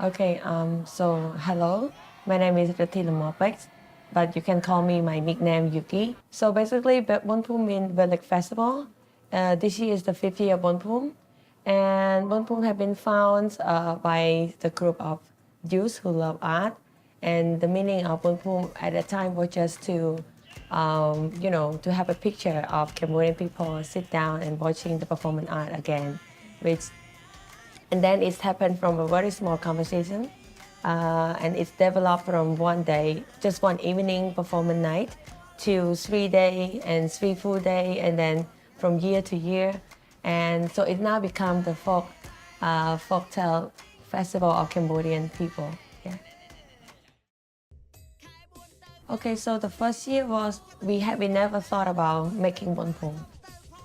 Okay, so hello, my name is Rithy Lomorpich, but you can call me my nickname YoKi. So basically, Bompun means Village Festival. This year is the 5th year of Bompun, and Bompun have been founded by the group of youth who love art. And the meaning of Bompun at that time was just to, to have a picture of Cambodian people sit down and watching the performance art again, and then it's happened from a very small conversation, and it's developed from one day, just one evening performance night, to 3 day and 3 full day, and then from year to year, and so it now become the folktale festival of Cambodian people. Yeah. Okay, so the first year was we never thought about making Bompun,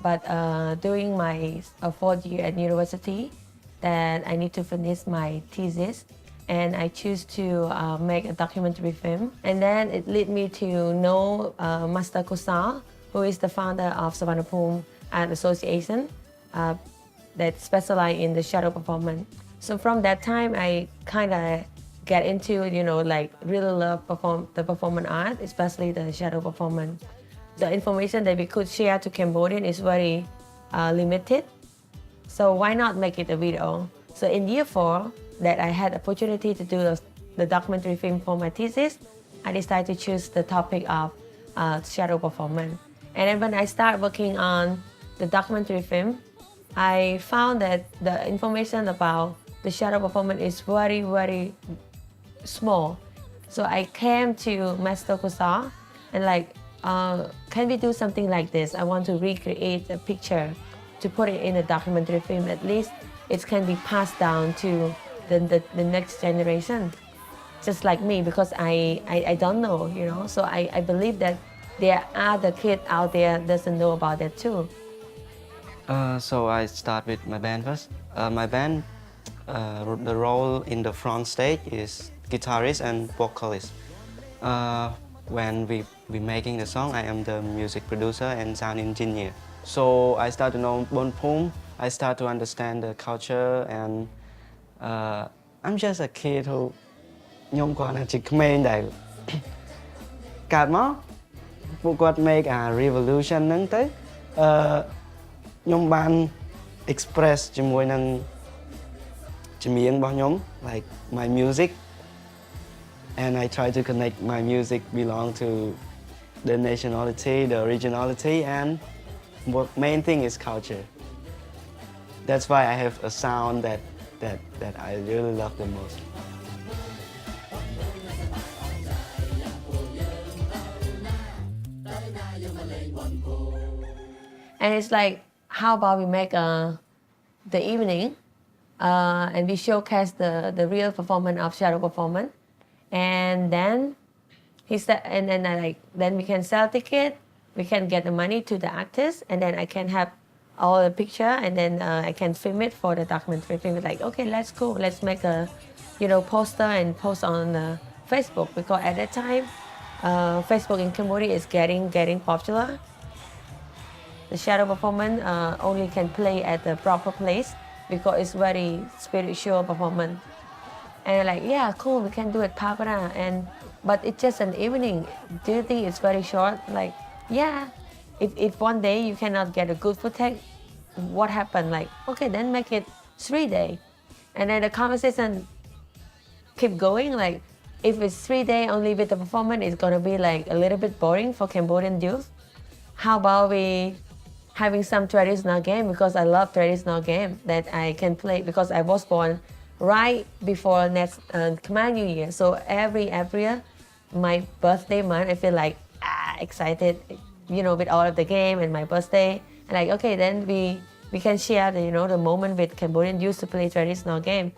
but during my 4th year at university, that I need to finish my thesis, and I choose to make a documentary film. And then it led me to know Master Cöcö, who is the founder of Suvarnabhumi Art Association that specialize in the shadow performance. So from that time, I kind of get into, really love the performance art, especially the shadow performance. The information that we could share to Cambodian is very limited. So why not make it a video? So in year 4, that I had opportunity to do the documentary film for my thesis, I decided to choose the topic of shadow performance. And then when I started working on the documentary film, I found that the information about the shadow performance is very, very small. So I came to Master Cöcö and can we do something like this? I want to recreate a picture to put it in a documentary film. At least it can be passed down to the next generation, just like me, because I don't know, So I believe that there are the kids out there doesn't know about that too. So I start with my band first. My band, the role in the front stage is guitarist and vocalist. When we making the song, I am the music producer and sound engineer. So I start to know Bompun, I start to understand the culture, and I'm just a kid who ខ្ញុំគាត់ជាក្មេងដែលកើតមកពួកគាត់ make a revolution ហ្នឹងទៅខ្ញុំបាន express ជាមួយនឹងចម្រៀងរបស់ខ្ញុំ like my music, and I try to connect my music belong to the nationality, the originality, and what main thing is culture. That's why I have a sound that I really love the most. And it's like, how about we make the evening and we showcase the real performance of shadow performance, and then he said, and then then we can sell ticket, we can get the money to the artist, and then I can have all the picture, and then I can film it for the documentary film. Like, okay, let's go, let's make a poster and post on Facebook, because at that time Facebook in Cambodia is getting popular. The shadow performance only can play at the proper place because it's very spiritual performance. And yeah, cool, we can do it Papara, but it's just an evening. Do you think it's very short? Yeah, if one day you cannot get a good footage, what happened? Okay, then make it 3 days. And then the conversation keep going. If it's 3 days only with the performance, it's gonna be a little bit boring for Cambodian youth. How about we having some traditional game, because I love traditional game that I can play, because I was born right before next Khmer New Year. So every year, my birthday month, I feel excited, with all of the game and my birthday. And okay, then we can share the moment with Cambodian youth to play traditional game.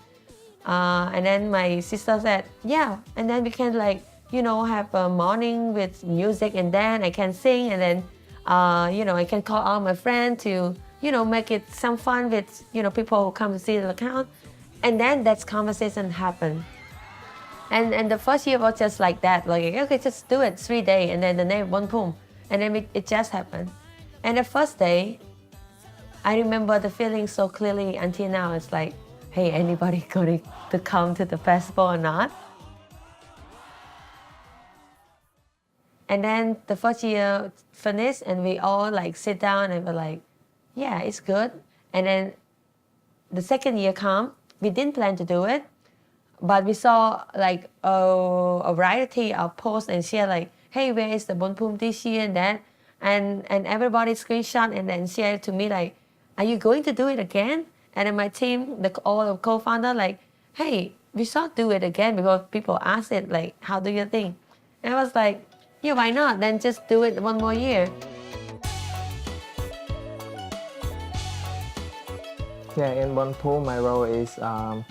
And then my sister said, yeah, and then we can have a morning with music, and then I can sing, and then I can call all my friends to make it some fun with people who come to see the account. And then that conversation happened. And the first year was just like that, okay, just do it 3 days, and then the name Bompun, and then it just happened. And the first day, I remember the feeling so clearly until now. It's like, hey, anybody going to come to the festival or not? And then the first year finished and we all like sit down and we're like, yeah, it's good. And then the second year come, we didn't plan to do it, but we saw like a variety of posts and share like, hey, where is the Bonpum this year and that? And everybody screenshot and then share to me like, are you going to do it again? And then my team, all the co-founder like, hey, we should do it again because people ask it like, how do you think? And I was like, yeah, why not? Then just do it one more year. Yeah, in Bonpum, my role is a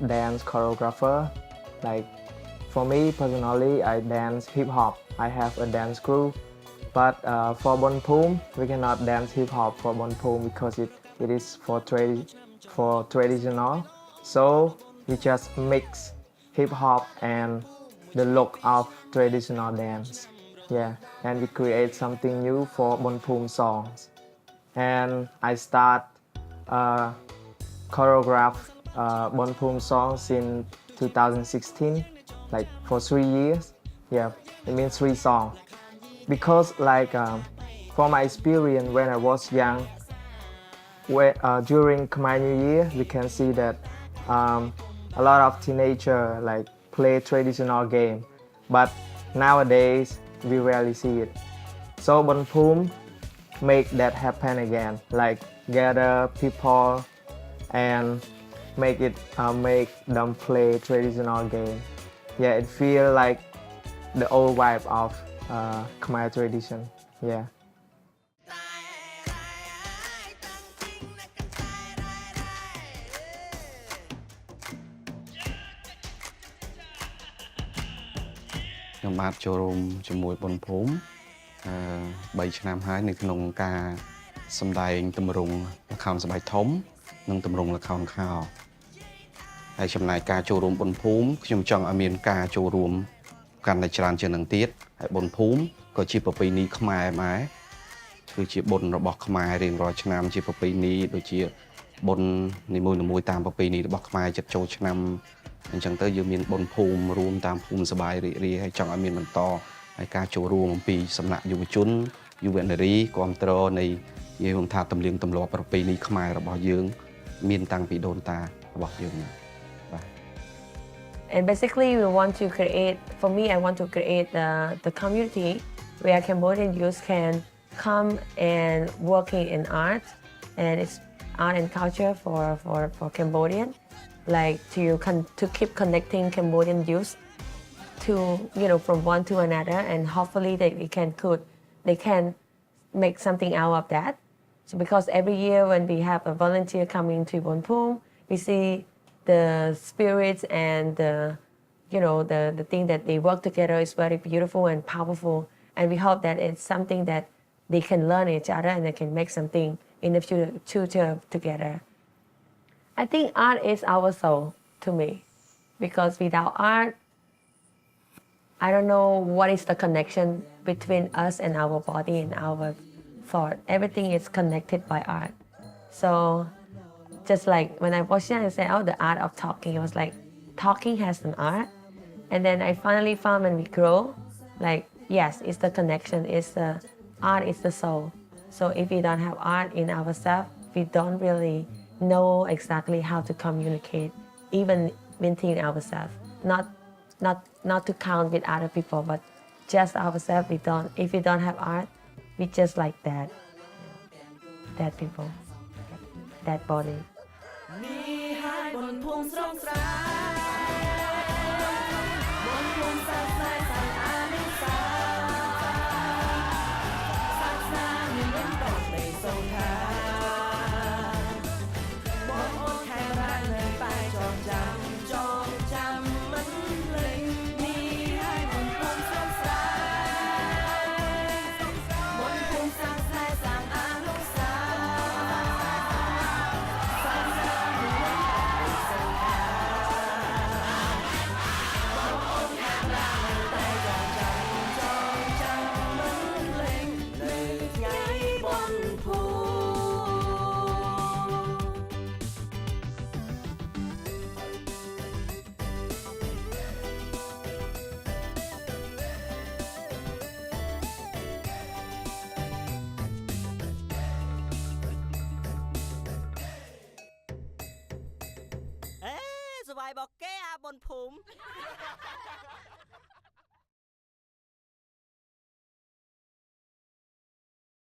dance choreographer. Like, for me personally, I dance hip hop. I have a dance group. But for Bonpum, we cannot dance hip hop for Bonpum because it is for traditional. So we just mix hip hop and the look of traditional dance. Yeah, and we create something new for Bonpum songs. And I start choreograph Bonpum songs in 2016, like for 3 years. Yeah, it means 3 songs. Because like from my experience when I was young, during Khmer New Year, we can see that a lot of teenagers like play traditional game, but nowadays we rarely see it. So Bonpum make that happen again, like gather people and make them play traditional game. Yeah, it feel like the old vibe of Khmer tradition. Yeah.ខ្ញុំបានចូលរួមជាមួយបុនភូមិ3ឆ្នាំហើយនៅក្នុងការសម្ដែងទម្រង់ល្ខោនស្បែកធំនិងទម្រង់ល្ខោនខោហើយចំណែកការចូលរួមបុនភូមិខ្ញុំចង់ឲ្យមានការចូលរួមកាន់តែច្រើនជាងនឹងទៀតហើយបុនភូមិក៏ជាប្រពៃណីខ្មែរដែរគឺជាបុណ្យរបស់ខ្មែររៀងរាល់ឆ្នាំជាប្រពៃណីដូចជាបុណ្យនីមួយៗតាមប្រពៃណីរបស់ខ្មែរចិត្តចូលឆ្នាំអញ្ចឹងទៅយើងមានបុណ្យភូមិរួមតាមភូមិសប្បាយរីករាយហើយចង់ឲ្យមានបន្តហើយការចូលរួមអំពីសំណាក់យុវជនយុវនារីគ្រប់គ្រងនៃនិយាយថាទំនៀមទម្លាប់ប្រពៃណីខ្មែររបស់យើងមានតាំងពីដូនតារបស់យើងបាទ And basically we want to create, for me I want to create the community where Cambodian youth can come and working in art and it's art and culture for Cambodian, like to keep connecting Cambodian youth to from one to another and hopefully they can make something out of that. So because every year when we have a volunteer coming to Bonpum, we see the spirits and the thing that they work together is very beautiful and powerful, and we hope that it's something that they can learn each other and they can make something in the future together. I think art is our soul to me, because without art, I don't know what is the connection between us and our body and our thought. Everything is connected by art. So just like when I was young, I said, oh, the art of talking. I was like, talking has an art. And then I finally found when we grow, like, yes, it's the connection. It's the art is the soul. So if we don't have art in ourselves, we don't really know exactly how to communicate, even within ourselves. Not to count with other people, but just ourselves. If we don't have art, we just like that people, that body. vài bọc ké à bồn phùm